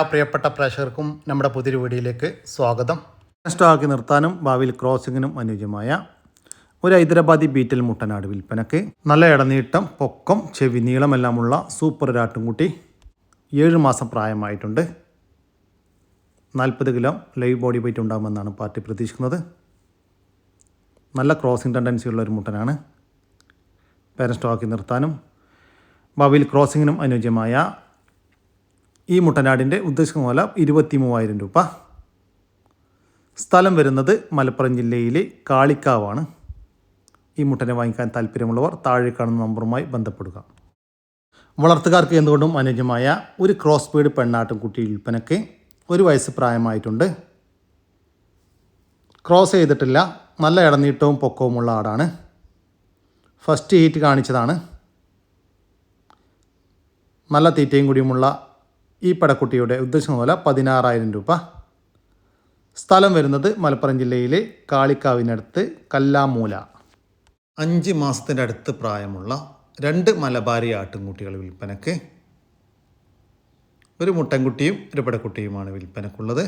പ്രിയപ്പെട്ട പ്രേക്ഷകർക്കും നമ്മുടെ പുതിയൊരു വീഡിയോയിലേക്ക് സ്വാഗതം. സ്റ്റോക്കി നിർത്താനും ഭാവിയിൽ ക്രോസിങ്ങിനും അനുയോജ്യമായ ഒരു ഹൈദരാബാദി ബീറ്റൽ മുട്ടനാട് വിൽപ്പനക്ക്. നല്ല ഇടനീട്ടം, പൊക്കം, ചെവി നീളമെല്ലാമുള്ള സൂപ്പർ ഒരു ആട്ടിൻകുട്ടി. 7 മാസം പ്രായമായിട്ടുണ്ട്. 40 കിലോ ലൈവ് ബോഡി വെയിറ്റ് ഉണ്ടാകുമെന്നാണ് പാർട്ടി പ്രതീക്ഷിക്കുന്നത്. നല്ല ക്രോസിംഗ് ടെൻഡൻസി ഉള്ള ഒരു മുട്ടനാണ്. പേരൻ സ്റ്റോക്കി നിർത്താനും ഭാവിയിൽ ക്രോസിങ്ങിനും അനുയോജ്യമായ ഈ മുട്ടനാടിൻ്റെ ഉദ്ദേശിക്കുന്ന വില 23,000 രൂപ. സ്ഥലം വരുന്നത് മലപ്പുറം ജില്ലയിലെ കാളിക്കാവാണ്. ഈ മുട്ടനെ വാങ്ങിക്കാൻ താല്പര്യമുള്ളവർ താഴെ കാണുന്ന നമ്പറുമായി ബന്ധപ്പെടുക. വളർത്തുകാർക്ക് എന്തുകൊണ്ടും അനുയോജ്യമായ ഒരു ക്രോസ് ബീഡ് പെണ്ണാട്ടുംകുട്ടി വിൽപ്പനയ്ക്ക്. 1 വയസ്സ് പ്രായമായിട്ടുണ്ട്. ക്രോസ് ചെയ്തിട്ടില്ല. നല്ല ഇടനീട്ടവും പൊക്കവുമുള്ള ആടാണ്. ഫസ്റ്റ് ഹീറ്റ് കാണിച്ചതാണ്. നല്ല തീറ്റയും കൂടിയുമുള്ള ഈ പടക്കുട്ടിയുടെ ഉദ്ദേശിക്കുന്ന വില 16,000 രൂപ. സ്ഥലം വരുന്നത് മലപ്പുറം ജില്ലയിലെ കാളിക്കാവിനടുത്ത് കല്ലാമൂല. 5 മാസത്തിൻ്റെ അടുത്ത് പ്രായമുള്ള 2 മലബാരി ആട്ടിൻകുട്ടികൾ വിൽപ്പനയ്ക്ക്. ഒരു മുട്ടൻകുട്ടിയും ഒരു പടക്കുട്ടിയുമാണ് വിൽപ്പനക്കുള്ളത്.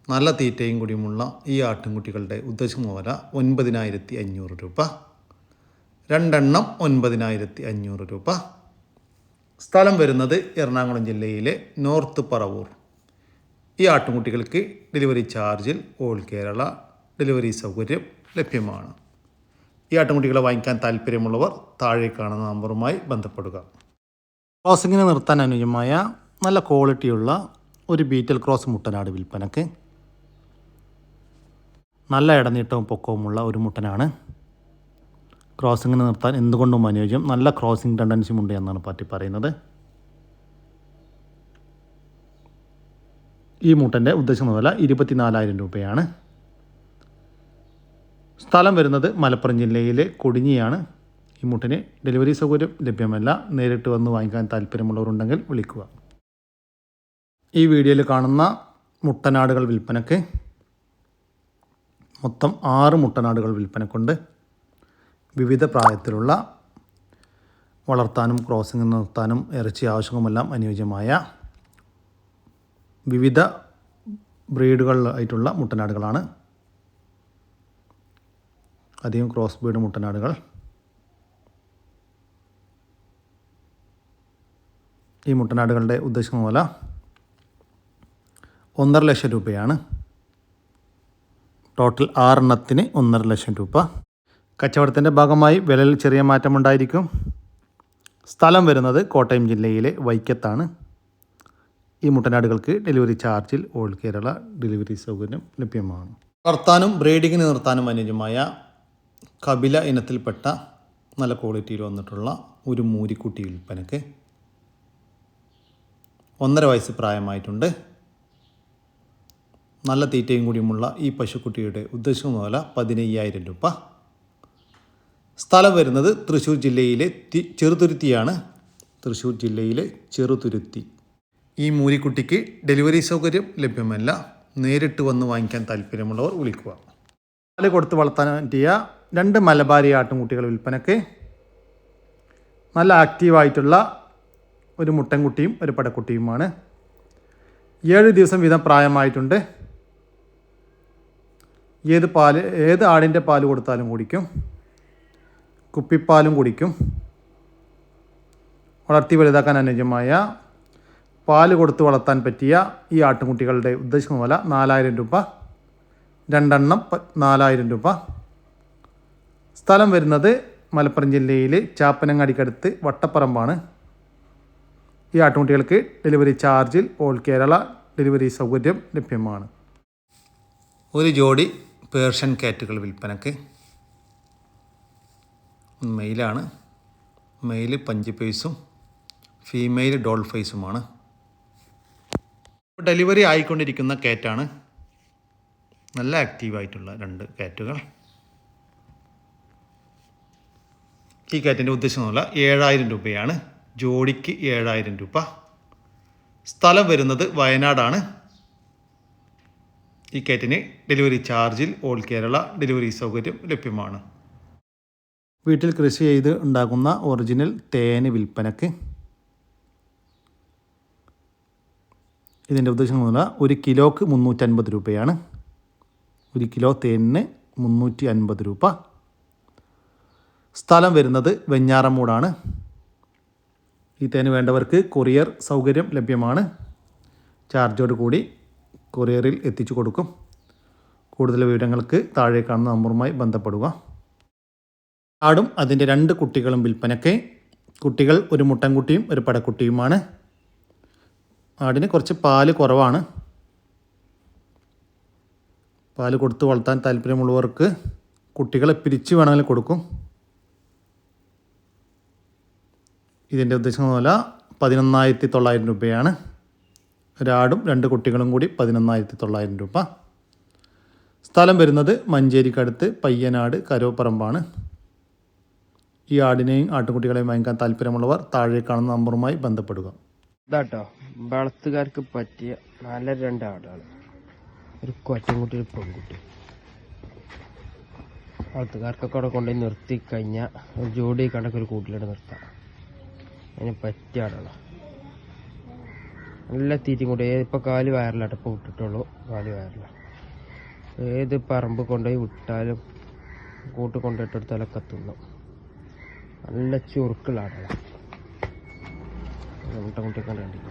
നല്ല തീറ്റയും കൂടിയുമുള്ള ഈ ആട്ടിൻകുട്ടികളുടെ ഉദ്ദേശിക്കുന്ന വില 9,500 രൂപ. 2 എണ്ണം 9,500 രൂപ. സ്ഥലം വരുന്നത് എറണാകുളം ജില്ലയിലെ നോർത്ത് പറവൂർ. ഈ ആട്ടിൻകുട്ടികൾക്ക് ഡെലിവറി ചാർജിൽ ഓൾ കേരള ഡെലിവറി സൗകര്യം ലഭ്യമാണ്. ഈ ആട്ടിൻകുട്ടികളെ വാങ്ങിക്കാൻ താല്പര്യമുള്ളവർ താഴെ കാണുന്ന നമ്പറുമായി ബന്ധപ്പെടുക. ക്രോസിങ്ങിന് നിർത്താൻ അനുയോജ്യമായ നല്ല ക്വാളിറ്റിയുള്ള ഒരു ബീറ്റൽ ക്രോസ് മുട്ടനാട് വിൽപ്പനക്ക്. നല്ല ഇടനീട്ടവും പൊക്കവുമുള്ള ഒരു മുട്ടനാണ്. ക്രോസിങ്ങിന് നിർത്താൻ എന്തുകൊണ്ടും അനുയോജ്യം. നല്ല ക്രോസിംഗ് ടെൻഡൻസിയും ഉണ്ട് എന്നാണ് പാർട്ടി പറയുന്നത്. ഈ മുട്ടൻ്റെ ഉദ്ദേശിക്കുന്ന വില 24,000 രൂപയാണ്. സ്ഥലം വരുന്നത് മലപ്പുറം ജില്ലയിലെ കൊടിഞ്ഞിയാണ്. ഈ മുട്ടന് ഡെലിവറി സൗകര്യം ലഭ്യമല്ല. നേരിട്ട് വന്ന് വാങ്ങിക്കാൻ താല്പര്യമുള്ളവരുണ്ടെങ്കിൽ വിളിക്കുക. ഈ വീഡിയോയിൽ കാണുന്ന മുട്ടനാടുകൾ വിൽപ്പനക്ക്. മൊത്തം 6 മുട്ടനാടുകൾ വിൽപ്പനക്കുണ്ട്. വിവിധ പ്രായത്തിലുള്ള വളർത്താനും ക്രോസിംഗ് നിർത്താനും ഇറച്ചി ആവശ്യവുമെല്ലാം അനുയോജ്യമായ വിവിധ ബ്രീഡുകളായിട്ടുള്ള മുട്ടനാടുകളാണ്. അധികം ക്രോസ് ബ്രീഡ് മുട്ടനാടുകൾ. ഈ മുട്ടനാടുകളുടെ ഉദ്ദേശിക്കുന്ന വില 1.5 ലക്ഷം രൂപയാണ്. ടോട്ടൽ 6 എണ്ണത്തിന് 1.5 ലക്ഷം രൂപ. കച്ചവടത്തിൻ്റെ ഭാഗമായി വിലയിൽ ചെറിയ മാറ്റമുണ്ടായിരിക്കും. സ്ഥലം വരുന്നത് കോട്ടയം ജില്ലയിലെ വൈക്കത്താണ്. ഈ മുട്ടനാടുകൾക്ക് ഡെലിവറി ചാർജിൽ ഓൾ കേരള ഡെലിവറി സൗകര്യം ലഭ്യമാണ്. വളർത്താനും ബ്രീഡിങ്ങിന് നിർത്താനും അനുയോജ്യമായ കപില ഇനത്തിൽപ്പെട്ട നല്ല ക്വാളിറ്റിയിൽ വന്നിട്ടുള്ള ഒരു മൂരിക്കുട്ടി വിൽപ്പനക്ക്. 1.5 വയസ്സ് പ്രായമായിട്ടുണ്ട്. നല്ല തീറ്റയും കൂടിയുമുള്ള ഈ പശുക്കുട്ടിയുടെ ഉദ്ദേശിക്കുന്ന വില 15,000 രൂപ. സ്ഥലം വരുന്നത് തൃശ്ശൂർ ജില്ലയിലെ ചെറുതുരുത്തിയാണ്. തൃശ്ശൂർ ജില്ലയിലെ ചെറുതുരുത്തി. ഈ മൂരിക്കുട്ടിക്ക് ഡെലിവറി സൗകര്യം ലഭ്യമല്ല. നേരിട്ട് വന്ന് വാങ്ങിക്കാൻ താല്പര്യമുള്ളവർ വിളിക്കുക. പാല് കൊടുത്ത് വളർത്താൻ പറ്റിയ 2 മലബാരി ആട്ടിൻകുട്ടികൾ വിൽപ്പനക്ക്. നല്ല ആക്റ്റീവായിട്ടുള്ള ഒരു മുട്ടൻകുട്ടിയും ഒരു പടക്കുട്ടിയുമാണ്. 7 ദിവസം വീതം പ്രായമായിട്ടുണ്ട്. ഏത് ആടിൻ്റെ പാല് കൊടുത്താലും കുടിക്കും. കുപ്പിപ്പാലും കുടിക്കും. വളർത്തി വലുതാക്കാൻ അനുയോജ്യമായ പാല് കൊടുത്ത് വളർത്താൻ പറ്റിയ ഈ ആട്ടിൻകുട്ടികളുടെ ഉദ്ദേശിക്കുന്ന വില 4,000 രൂപ. 2 എണ്ണം 4,000 രൂപ. സ്ഥലം വരുന്നത് മലപ്പുറം ജില്ലയിലെ ചാപ്പനങ്ങാടിക്കടുത്ത് വട്ടപ്പറമ്പാണ്. ഈ ആട്ടിൻകുട്ടികൾക്ക് ഡെലിവറി ചാർജിൽ ഓൾ കേരള ഡെലിവറി സൗകര്യം ലഭ്യമാണ്. ഒരു ജോഡി പേർഷ്യൻ കാറ്റുകൾ വിൽപ്പനക്ക്. മെയിലാണ്. മെയിൽ പഞ്ച് ഫേസും ഫീമെയിൽ ഡോൾ ഫേസുമാണ്. ഡെലിവറി ആയിക്കൊണ്ടിരിക്കുന്ന കാറ്റാണ്. നല്ല ആക്റ്റീവായിട്ടുള്ള 2 കാറ്റുകൾ. ഈ കാറ്റിൻ്റെ ഉദ്ദേശിക്കുന്ന 7,000 രൂപയാണ്. ജോഡിക്ക് 7,000 രൂപ. സ്ഥലം വരുന്നത് വയനാടാണ്. ഈ കാറ്റിന് ഡെലിവറി ചാർജിൽ ഓൾ കേരള ഡെലിവറി സൗകര്യം ലഭ്യമാണ്. വീട്ടിൽ കൃഷി ചെയ്ത് ഉണ്ടാക്കുന്ന ഒറിജിനൽ തേന് വിൽപ്പനക്ക്. ഇതിൻ്റെ ഉദ്ദേശം മുതല 1 കിലോക്ക് 350 രൂപയാണ്. 1 കിലോ തേനിന് 350 രൂപ. സ്ഥലം വരുന്നത് വെഞ്ഞാറമൂടാണ്. ഈ തേന് വേണ്ടവർക്ക് കൊറിയർ സൗകര്യം ലഭ്യമാണ്. ചാർജോട് കൂടി കൊറിയറിൽ എത്തിച്ചു കൊടുക്കും. കൂടുതൽ വിവരങ്ങൾക്ക് താഴെ കാണുന്ന നമ്പറുമായി ബന്ധപ്പെടുക. ആടും അതിൻ്റെ 2 കുട്ടികളും വിൽപ്പനയ്ക്ക്. കുട്ടികൾ ഒരു മുട്ടൻകുട്ടിയും ഒരു പടക്കുട്ടിയുമാണ്. ആടിന് കുറച്ച് പാല് കുറവാണ്. പാല് കൊടുത്ത് വളർത്താൻ താല്പര്യമുള്ളവർക്ക് കുട്ടികളെ പിരിച്ച് വേണമെങ്കിൽ കൊടുക്കും. ഇതിൻ്റെ ഉദ്ദേശം മുതല 11,900 രൂപയാണ്. ഒരാടും 2 കുട്ടികളും കൂടി 11,900 രൂപ. സ്ഥലം വരുന്നത് മഞ്ചേരിക്കടുത്ത് പയ്യനാട് കരോപ്പറമ്പാണ്. ഈ ആടിനെയും ആട്ടുകുട്ടികളെയും വാങ്ങിക്കാൻ താല്പര്യമുള്ളവർ താഴെ കാണുന്ന നമ്പറുമായി ബന്ധപ്പെടുക. ഇതാട്ടോ വളർത്തുകാർക്ക് പറ്റിയ നല്ല 2 ആടാണ്. ഒരു കൊറ്റൻകുട്ടി, ഒരു പെൺകുട്ടി. വളർത്തുകാർക്കൊക്കെ അവിടെ കൊണ്ടുപോയി നിർത്തി കഴിഞ്ഞാൽ ഒരു ജോഡി കണ്ടൊക്കെ ഒരു കൂട്ടിലിട്ട് നിർത്താം. അതിന് പറ്റിയ ആടാണ്. നല്ല തീറ്റയും കൂടി. ഇപ്പോൾ കാല് വയറിലാട്ടോ, ഇപ്പോൾ വിട്ടിട്ടുള്ളൂ. കാല് വയറില. ഏത് പറമ്പ് കൊണ്ടുപോയി വിട്ടാലും കൂട്ട് കൊണ്ടുപോയിട്ടെടുത്താലൊക്കെ തിന്നും. നല്ല ചുറുക്കുള്ള ആടാണ്. മുട്ടക്കുട്ടിയൊക്കെ കണ്ടില്ല.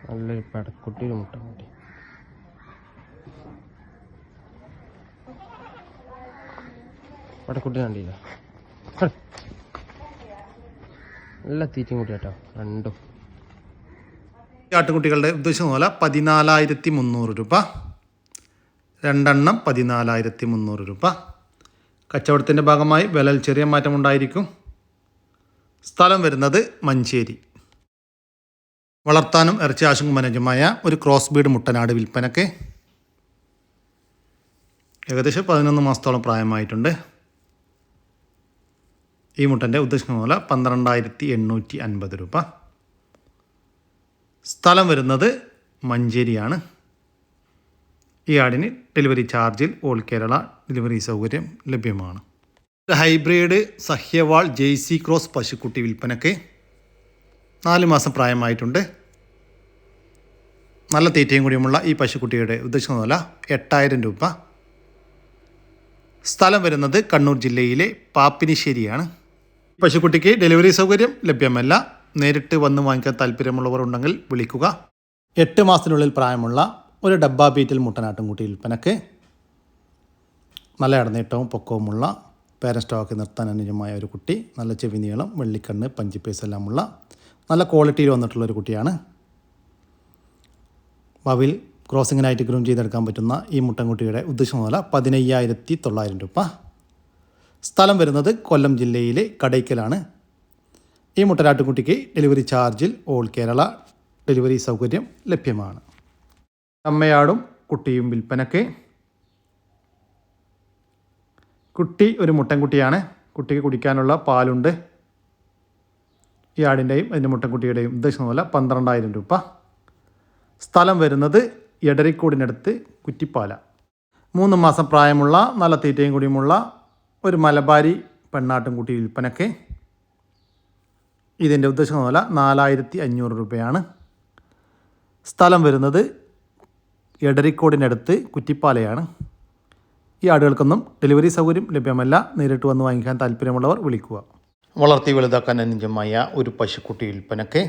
നല്ലൊരു പടക്കുട്ടി, ഒരു മുട്ടക്കുട്ടി. പടക്കുട്ടി കണ്ടില്ല. നല്ല തീറ്റയും കൂടി കേട്ടോ 2. ആട്ടുകുട്ടികളുടെ ഉദ്ദേശം പോലെ 14,300 രൂപ. 2 എണ്ണം 14,300 രൂപ. കച്ചവടത്തിൻ്റെ ഭാഗമായി വിലയിൽ ചെറിയ മാറ്റമുണ്ടായിരിക്കും. സ്ഥലം വരുന്നത് മഞ്ചേരി. വളർത്താനും ഇറച്ചി ആവശ്യങ്ങൾക്കും അനുയോജ്യമായ ഒരു ക്രോസ് ബീഡ് മുട്ടനാട് വിൽപ്പനയ്ക്ക്. ഏകദേശം 11 മാസത്തോളം പ്രായമായിട്ടുണ്ട്. ഈ മുട്ടൻ്റെ ഉദ്ദേശം പോലെ 12,850 രൂപ. സ്ഥലം വരുന്നത് മഞ്ചേരിയാണ്. ഈ ആടിന് ഡെലിവറി ചാർജിൽ ഓൾ കേരള ഡെലിവറി സൗകര്യം ലഭ്യമാണ്. ഹൈബ്രിഡ് സഹ്യവാൾ ജെയ്സി ക്രോസ് പശുക്കുട്ടി വിൽപ്പനയ്ക്ക്. 4 മാസം പ്രായമായിട്ടുണ്ട്. നല്ല തീറ്റയും കൂടിയുമുള്ള ഈ പശുക്കുട്ടിയുടെ ഉദ്ദേശം പോലെ 8,000 രൂപ. സ്ഥലം വരുന്നത് കണ്ണൂർ ജില്ലയിലെ പാപ്പിനിശ്ശേരിയാണ്. പശുക്കുട്ടിക്ക് ഡെലിവറി സൗകര്യം ലഭ്യമല്ല. നേരിട്ട് വന്ന് വാങ്ങിക്കാൻ താല്പര്യമുള്ളവർ ഉണ്ടെങ്കിൽ വിളിക്കുക. 8 മാസത്തിനുള്ളിൽ പ്രായമുള്ള ഒരു ഡബ്ബ ബീറ്റിൽ മുട്ടനാട്ടുംകുട്ടി വിൽപ്പനയ്ക്ക്. നല്ല ഇടനീട്ടവും പൊക്കവുമുള്ള പേരൻ സ്റ്റോക്ക് നിർത്താൻ അനുയോജ്യമായ ഒരു കുട്ടി. നല്ല ചെവി നീളം, വെള്ളിക്കണ്ണ്, പഞ്ചിപ്പേസ് എല്ലാമുള്ള നല്ല ക്വാളിറ്റിയിൽ വന്നിട്ടുള്ളൊരു കുട്ടിയാണ്. ഭാവിയിൽ ക്രോസിങ്ങിനായിട്ട് ഗ്രൂം ചെയ്തെടുക്കാൻ പറ്റുന്ന ഈ മുട്ടൻകുട്ടിയുടെ ഉദ്ദേശം മുതല 15,900 രൂപ. സ്ഥലം വരുന്നത് കൊല്ലം ജില്ലയിലെ കടയ്ക്കലാണ്. ഈ മുട്ടനാട്ടുകുട്ടിക്ക് ഡെലിവറി ചാർജിൽ ഓൾ കേരള ഡെലിവറി സൗകര്യം ലഭ്യമാണ്. അമ്മയാടും കുട്ടിയും വിൽപ്പനയ്ക്ക്. കുട്ടി ഒരു മുട്ടൻകുട്ടിയാണ്. കുട്ടിക്ക് കുടിക്കാനുള്ള പാലുണ്ട്. ഈ ആടിൻ്റെയും അതിൻ്റെ മുട്ടൻകുട്ടിയുടെയും ഉദ്ദേശം പോലെ 12,000 രൂപ. സ്ഥലം വരുന്നത് എടരിക്കോടിനടുത്ത് കുറ്റിപ്പാല. 3 മാസം പ്രായമുള്ള നല്ല തീറ്റയും കൂടിയുമുള്ള ഒരു മലബാരി പെണ്ണാട്ടുംകുട്ടി വിൽപ്പനയ്ക്ക്. ഇതിൻ്റെ ഉദ്ദേശം പോലെ 4,500 രൂപയാണ്. സ്ഥലം വരുന്നത് എടരിക്കോടിനടുത്ത് കുറ്റിപ്പാലയാണ്. ഈ ആടുകൾക്കൊന്നും ഡെലിവറി സൗകര്യം ലഭ്യമല്ല. നേരിട്ട് വന്ന് വാങ്ങിക്കാൻ താല്പര്യമുള്ളവർ വിളിക്കുക. വളർത്തി വലുതാക്കാൻ അനുയോജ്യമായ ഒരു പശുക്കുട്ടി വിൽപ്പനയ്ക്ക്.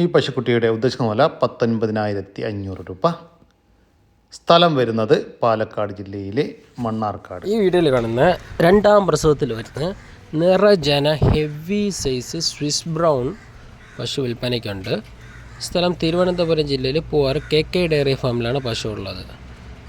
ഈ പശുക്കുട്ടിയുടെ ഉദ്ദേശം പോലെ 19,500 രൂപ. സ്ഥലം വരുന്നത് പാലക്കാട് ജില്ലയിലെ മണ്ണാർക്കാട്. ഈ വീഡിയോയിൽ കാണുന്ന 2ാം പ്രസവത്തിൽ വരുന്ന നിറജന ഹെവി സൈസ് സ്വിസ് ബ്രൗൺ പശു വിൽപ്പനയ്ക്കുണ്ട്. സ്ഥലം തിരുവനന്തപുരം ജില്ലയിൽ പൂവാർ KK ഡയറി ഫാമിലാണ് പശു ഉള്ളത്.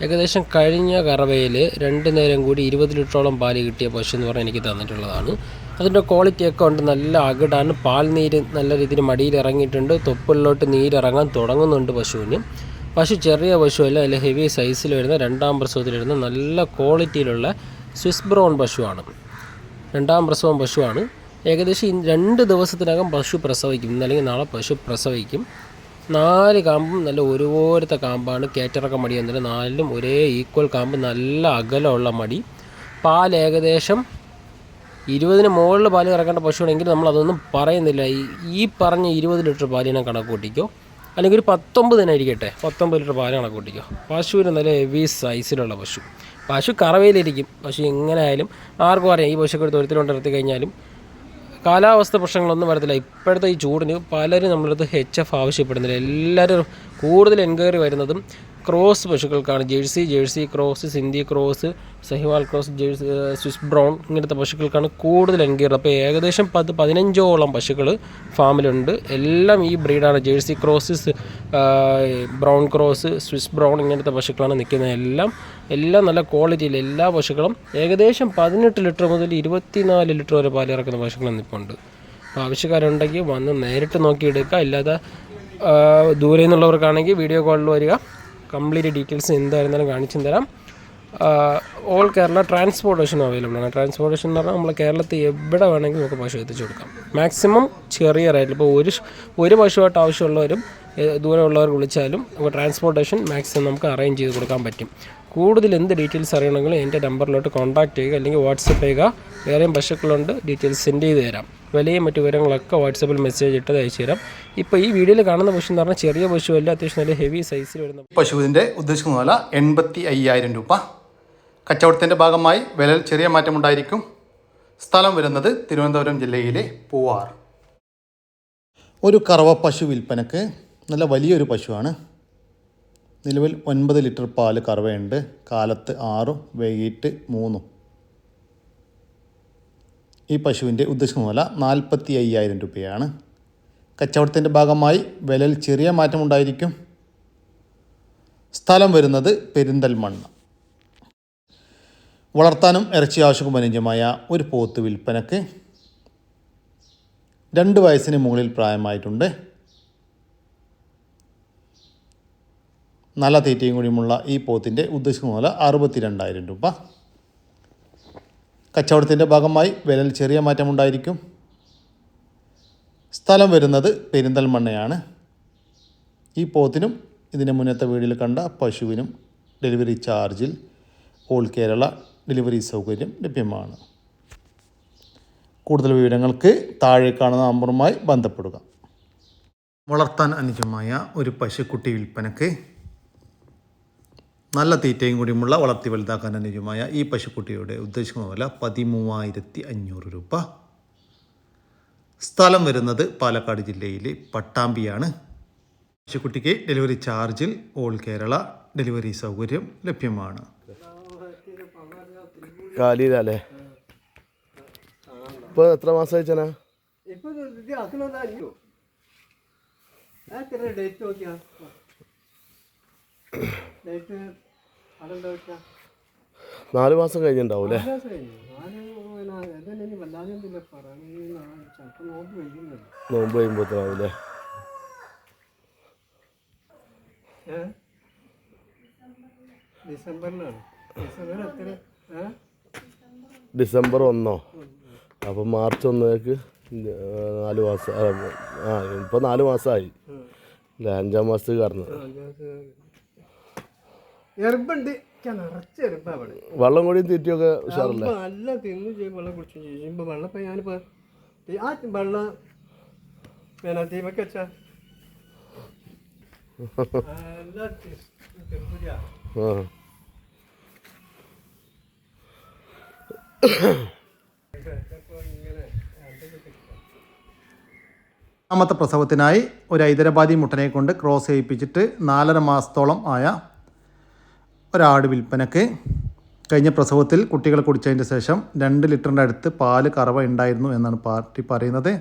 ഏകദേശം കഴിഞ്ഞ കറവയിൽ 2 നേരം കൂടി 20 ലിറ്ററോളം പാല് കിട്ടിയ പശു എന്ന് പറഞ്ഞാൽ എനിക്ക് തന്നിട്ടുള്ളതാണ്. അതിൻ്റെ ക്വാളിറ്റിയൊക്കെ ഉണ്ട്. നല്ല അകിടാണ്. പാൽ നീര് നല്ല രീതിയിൽ മടിയിൽ ഇറങ്ങിയിട്ടുണ്ട്. തൊപ്പിലോട്ട് നീരിറങ്ങാൻ തുടങ്ങുന്നുണ്ട് പശുവിന്. പശു ചെറിയ പശുവല്ല, അതിൽ ഹെവി സൈസിൽ വരുന്ന രണ്ടാം പ്രസവത്തിൽ വരുന്ന നല്ല ക്വാളിറ്റിയിലുള്ള സ്വിസ് ബ്രൗൺ പശുവാണ്. രണ്ടാം പ്രസവം പശുവാണ്. ഏകദേശം 2 ദിവസത്തിനകം പശു പ്രസവിക്കും. ഇന്നല്ലെങ്കിൽ നാളെ പശു പ്രസവിക്കും. 4 കാമ്പും നല്ല ഒരുപോലത്തെ കാമ്പാണ്. കയറ്റിറക്കം മടി എന്നിട്ട് 4ലും ഒരേ ഈക്വൽ കാമ്പ്, നല്ല അകലമുള്ള മടി. പാൽ ഏകദേശം 20 മുകളിൽ പാൽ കറക്കേണ്ട പശുവാണെങ്കിൽ നമ്മളതൊന്നും പറയുന്നില്ല. ഈ പറഞ്ഞ 20 ലിറ്റർ പാലിനെ കണക്ക് കൂട്ടിക്കോ, അല്ലെങ്കിൽ ഒരു 19 തന്നെ ഇരിക്കട്ടെ, 19 ലിറ്റർ പാൽ കണക്ക് കൂട്ടിക്കോ. പശുവിന് നല്ല ഹെവി സൈസിലുള്ള പശു കറവയിലിരിക്കും. പശു എങ്ങനെ ആയാലും ആർക്കും അറിയാം, ഈ പശുക്ക് ഒരു തൊഴുത്തിലുണ്ടിർത്തി കഴിഞ്ഞാലും കാലാവസ്ഥ പ്രശ്നങ്ങളൊന്നും വരത്തില്ല. ഇപ്പോഴത്തെ ഈ ചൂടിന് പലരും നമ്മളടുത്ത് HF ആവശ്യപ്പെടുന്നില്ല. എല്ലാവരും കൂടുതൽ എൻക്വയറി വരുന്നതും ക്രോസ് പശുക്കൾക്കാണ്. Jersey cross, Sindhi cross, Sahiwal cross, Swiss brown ഇങ്ങനത്തെ പശുക്കൾക്കാണ് കൂടുതൽ എൻക്വയറി. അപ്പോൾ ഏകദേശം 15ഓളം പശുക്കൾ ഫാമിലുണ്ട്. എല്ലാം ഈ ബ്രീഡാണ്. Jersey cross, brown cross, Swiss brown ഇങ്ങനത്തെ പശുക്കളാണ് നിൽക്കുന്നത്. എല്ലാം നല്ല ക്വാളിറ്റിയിൽ എല്ലാ പശുക്കളും ഏകദേശം 18 ലിറ്റർ മുതൽ 24 ലിറ്റർ വരെ പാൽ ഇറക്കുന്ന പശുക്കൾ നിൽപ്പുണ്ട്. അപ്പോൾ ആവശ്യക്കാരുണ്ടെങ്കിൽ വന്ന് നേരിട്ട് നോക്കിയെടുക്കുക. ഇല്ലാതെ ദൂരെ നിന്നുള്ളവർക്കാണെങ്കിൽ വീഡിയോ കോളിൽ വരിക. കംപ്ലീറ്റ് ഡീറ്റെയിൽസ് എന്തായിരുന്നാലും കാണിച്ചു തരാം. ഓൾ കേരള ട്രാൻസ്പോർട്ടേഷൻ അവൈലബിൾ ആണ്. ട്രാൻസ്പോർട്ടേഷൻ എന്ന് പറഞ്ഞാൽ നമ്മൾ കേരളത്തിൽ എവിടെ വേണമെങ്കിലും നമുക്ക് പശു എത്തിച്ചു കൊടുക്കാം. മാക്സിമം ചെറിയ റേറ്റിൽ. ഇപ്പോൾ ഒരു പശുവായിട്ട് ആവശ്യമുള്ളവരും ദൂരമുള്ളവർ വിളിച്ചാലും അപ്പോൾ ട്രാൻസ്പോർട്ടേഷൻ മാക്സിമം നമുക്ക് അറേഞ്ച് ചെയ്ത് കൊടുക്കാൻ പറ്റും. കൂടുതൽ എന്ത് ഡീറ്റെയിൽസ് അറിയണമെങ്കിലും എൻ്റെ നമ്പറിലോട്ട് കോൺടാക്ട് ചെയ്യുക, അല്ലെങ്കിൽ വാട്സപ്പ് ചെയ്യുക. വേറെയും പശുക്കളുണ്ട്, ഡീറ്റെയിൽസ് സെൻഡ് ചെയ്ത് തരാം. വിലയും മറ്റു വിവരങ്ങളൊക്കെ വാട്സപ്പിൽ മെസ്സേജ് ഇട്ടത് അയച്ചു തരാം. ഇപ്പോൾ ഈ വീഡിയോയിൽ കാണുന്ന പശു എന്ന് പറഞ്ഞാൽ ചെറിയ പശുവല്ല, അത്യാവശ്യം നല്ല ഹെവി സൈസിൽ വരുന്ന പശുവിൻ്റെ ഉദ്ദേശിക്കുന്ന വില 85,000 രൂപ. കച്ചവടത്തിൻ്റെ ഭാഗമായി വിലയിൽ ചെറിയ മാറ്റമുണ്ടായിരിക്കും. സ്ഥലം വരുന്നത് തിരുവനന്തപുരം ജില്ലയിലെ പൂവാർ. ഒരു കറവ പശു വിൽപ്പനക്ക്. നല്ല വലിയൊരു പശുവാണ്. നിലവിൽ 9 ലിറ്റർ പാല് കറവയുണ്ട്. കാലത്ത് 6, വൈകിട്ട് 3. ഈ പശുവിൻ്റെ ഉദ്ദേശിക്കുന്ന വില 45,000 രൂപയാണ്. കച്ചവടത്തിൻ്റെ ഭാഗമായി വിലയിൽ ചെറിയ മാറ്റമുണ്ടായിരിക്കും. സ്ഥലം വരുന്നത് പെരിന്തൽമണ്ണ. വളർത്താനും ഇറച്ചി ആവശ്യക്കും അനുയോജ്യമായ ഒരു പോത്ത് വിൽപ്പനക്ക്. 2 വയസ്സിന് മുകളിൽ പ്രായമായിട്ടുണ്ട്. നല്ല തീറ്റയും കൂടിയുമുള്ള ഈ പോത്തിൻ്റെ ഉദ്ദേശിക്കുന്ന വില 62,000 രൂപ. കച്ചവടത്തിൻ്റെ ഭാഗമായി വിലയിൽ ചെറിയ മാറ്റമുണ്ടായിരിക്കും. സ്ഥലം വരുന്നത് പെരിന്തൽമണ്ണയാണ്. ഈ പോത്തിനും ഇതിന് മുന്നത്തെ വീഡിയോയിൽ കണ്ട പശുവിനും ഡെലിവറി ചാർജിൽ ഓൾ കേരള ഡെലിവറി സൗകര്യം ലഭ്യമാണ്. കൂടുതൽ വിവരങ്ങൾക്ക് താഴെ കാണുന്ന നമ്പറുമായി ബന്ധപ്പെടുക. വളർത്താൻ അനുയോജ്യമായ ഒരു പശുക്കുട്ടി വിൽപ്പനക്ക്. നല്ല തീറ്റയും കൂടിയുമുള്ള വളർത്തി വലുതാക്കാൻ അനുയോജ്യമായ ഈ പശുക്കുട്ടിയുടെ ഉദ്ദേശിക്കുന്ന വില 13,500 രൂപ. സ്ഥലം വരുന്നത് പാലക്കാട് ജില്ലയിലെ പട്ടാമ്പിയാണ്. പശുക്കുട്ടിക്ക് ഡെലിവറി ചാർജിൽ ഓൾ കേരള ഡെലിവറി സൗകര്യം ലഭ്യമാണ്. കാലിയിലല്ലേ? ഇപ്പോൾ എത്ര മാസം അയച്ചാ? നാല് മാസം കഴിഞ്ഞിട്ടുണ്ടാവും അല്ലേ? നോമ്പ് കഴിയുമ്പോഴത്തേനാവൂല്ലേ? ഡിസംബർ 1 അപ്പം മാർച്ച് 1 4 മാസം. ഇപ്പോൾ 4 മാസമായി. 5-ാം മാസത്തേക്ക് കടന്നു. വെള്ളം കൂടി തീറ്റയൊക്കെ ഉഷാറല്ലേ? നല്ല തിന്നു ചെയ്യും, വെള്ളം കുടിച്ചും ചെയ്യും. ഇപ്പൊ വെള്ളം ഇപ്പൊ ഞാനിപ്പോ ആ വെള്ളം പിന്നെ തീമക്ക് വെച്ചാ രണ്ടാമത്തെ പ്രസവത്തിനായി ഒരു ഹൈദരാബാദി മുട്ടനെ കൊണ്ട് ക്രോസ് ചെയ്യിപ്പിച്ചിട്ട് 4.5 മാസത്തോളം ആയ ഒരാട് വിൽപ്പനക്ക്. കഴിഞ്ഞ പ്രസവത്തിൽ കുട്ടികൾ കുടിച്ചതിൻ്റെ ശേഷം 2 ലിറ്ററിൻ്റെ അടുത്ത് പാല് കറവ ഉണ്ടായിരുന്നു എന്നാണ് പാർട്ടി പറയുന്നത്.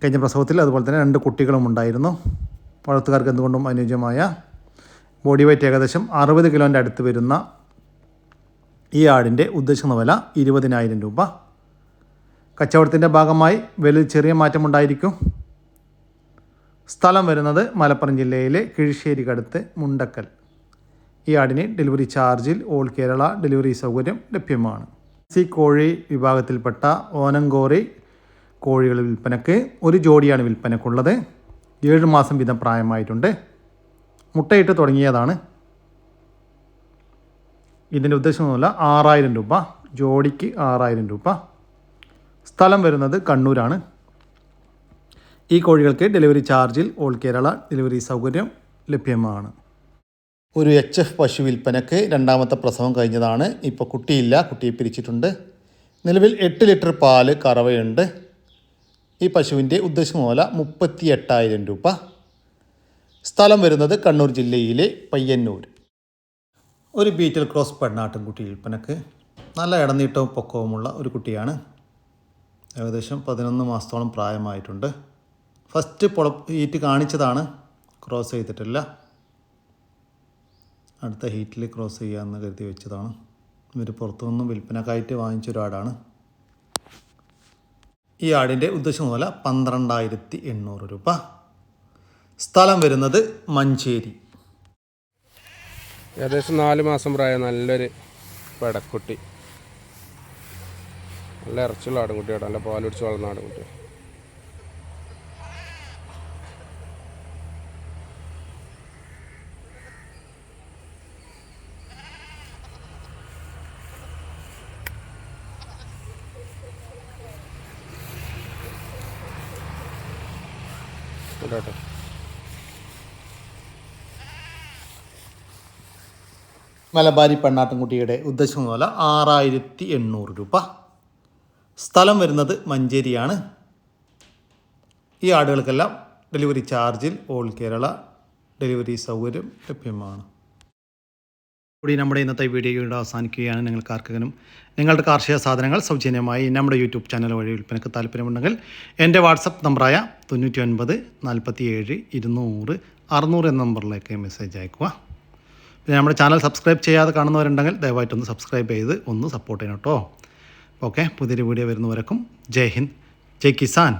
കഴിഞ്ഞ പ്രസവത്തിൽ അതുപോലെ തന്നെ 2 കുട്ടികളും ഉണ്ടായിരുന്നു. വളർത്തുകാർക്ക് എന്തുകൊണ്ടും അനുയോജ്യമായ ബോഡി വെയ്റ്റ് ഏകദേശം 60 കിലോൻ്റെ അടുത്ത് വരുന്ന ഈ ആടിൻ്റെ ഉദ്ദേശിക്കുന്ന വില 20,000 രൂപ. കച്ചവടത്തിൻ്റെ ഭാഗമായി വിലയിൽ ചെറിയ മാറ്റമുണ്ടായിരിക്കും. സ്ഥലം വരുന്നത് മലപ്പുറം ജില്ലയിലെ കിഴിശ്ശേരിക്കടുത്ത് മുണ്ടക്കൽ. ഈ ആടിന് ഡെലിവറി ചാർജിൽ ഓൾ കേരള ഡെലിവറി സൗകര്യം ലഭ്യമാണ്. കോഴി വിഭാഗത്തിൽപ്പെട്ട ഓനങ്കോറി കോഴികൾ വിൽപ്പനക്ക് ഒരു ജോഡിയാണ് വിൽപ്പനക്കുള്ളത്. 7 മാസം വീതം പ്രായമായിട്ടുണ്ട്. മുട്ടയിട്ട് തുടങ്ങിയതാണ്. ഇതിൻ്റെ ഉദ്ദേശമൊന്നുമില്ല. 6000 രൂപ ജോഡിക്ക് 6000 രൂപ. സ്ഥലം വരുന്നത് കണ്ണൂരാണ്. ഈ കോഴികൾക്ക് ഡെലിവറി ചാർജിൽ ഓൾ കേരള ഡെലിവറി സൗകര്യം ലഭ്യമാണ്. ഒരു HF പശു വിൽപ്പനക്ക് 2ാമത്തെ പ്രസവം കഴിഞ്ഞതാണ്. ഇപ്പോൾ കുട്ടിയില്ല, കുട്ടിയെ പിരിച്ചിട്ടുണ്ട്. നിലവിൽ 8 ലിറ്റർ പാല് കറവയുണ്ട്. ഈ പശുവിൻ്റെ ഉദ്ദേശമൂല 38,000 രൂപ. സ്ഥലം വരുന്നത് കണ്ണൂർ ജില്ലയിലെ പയ്യന്നൂർ. ഒരു ബീറ്റൽ ക്രോസ് പെണ്ണാട്ടിൻകുട്ടി വിൽപ്പനക്ക്. നല്ല ഇടനീട്ടവും പൊക്കവുമുള്ള ഒരു കുട്ടിയാണ്. ഏകദേശം 11 മാസത്തോളം പ്രായമായിട്ടുണ്ട്. ഫസ്റ്റ് ഹീറ്റ് കാണിച്ചതാണ്, ക്രോസ് ചെയ്തിട്ടില്ല. അടുത്ത ഹീറ്റിൽ ക്രോസ് ചെയ്യാമെന്ന് കരുതി വെച്ചതാണ്. ഇവർ പുറത്തുനിന്നും വിൽപ്പനക്കായിട്ട് വാങ്ങിച്ചൊരു ആടാണ്. ഈ ആടിൻ്റെ ഉദ്ദേശമൂല 12,800 രൂപ. സ്ഥലം വരുന്നത് മഞ്ചേരി. ഏകദേശം 4 മാസം പ്രായം നല്ലൊരു പെടക്കുട്ടി. നല്ല ഇറച്ചുള്ള ആടുംകുട്ടിയാണ്. നല്ല പാലുടിച്ച് വളർന്ന ആടുംകുട്ടി. കേട്ടോ മലബാരി പെണ്ണാട്ടിൻകുട്ടിയുടെ ഉദ്ദേശമൂല 6,800 രൂപ. സ്ഥലം വരുന്നത് മഞ്ചേരിയാണ്. ഈ ആടുകൾക്കെല്ലാം ഡെലിവറി ചാർജിൽ ഓൾ കേരള ഡെലിവറി സൗകര്യം ലഭ്യമാണ്. കൂടി നമ്മുടെ ഇന്നത്തെ വീഡിയോ ഇവിടെ അവസാനിക്കുകയാണ്. നിങ്ങൾക്ക് ആർക്കെങ്കിലും നിങ്ങളുടെ കാർഷിക സാധനങ്ങൾ സൗജന്യമായി നമ്മുടെ യൂട്യൂബ് ചാനൽ വഴി വിൽപ്പനയ്ക്ക് താല്പര്യമുണ്ടെങ്കിൽ എൻ്റെ വാട്സപ്പ് നമ്പറായ 99 47 200 600 എന്ന നമ്പറിലേക്ക് മെസ്സേജ് അയക്കുക. പിന്നെ നമ്മുടെ ചാനൽ സബ്സ്ക്രൈബ് ചെയ്യാതെ കാണുന്നവരുണ്ടെങ്കിൽ ദയവായിട്ടൊന്ന് സബ്സ്ക്രൈബ് ചെയ്ത് ഒന്ന് സപ്പോർട്ട് ചെയ്യണം കേട്ടോ. ഓക്കെ, പുതിയൊരു വീഡിയോ വരുന്നവരേക്കും ജയ് ഹിന്ദ്, ജയ് കിസാൻ.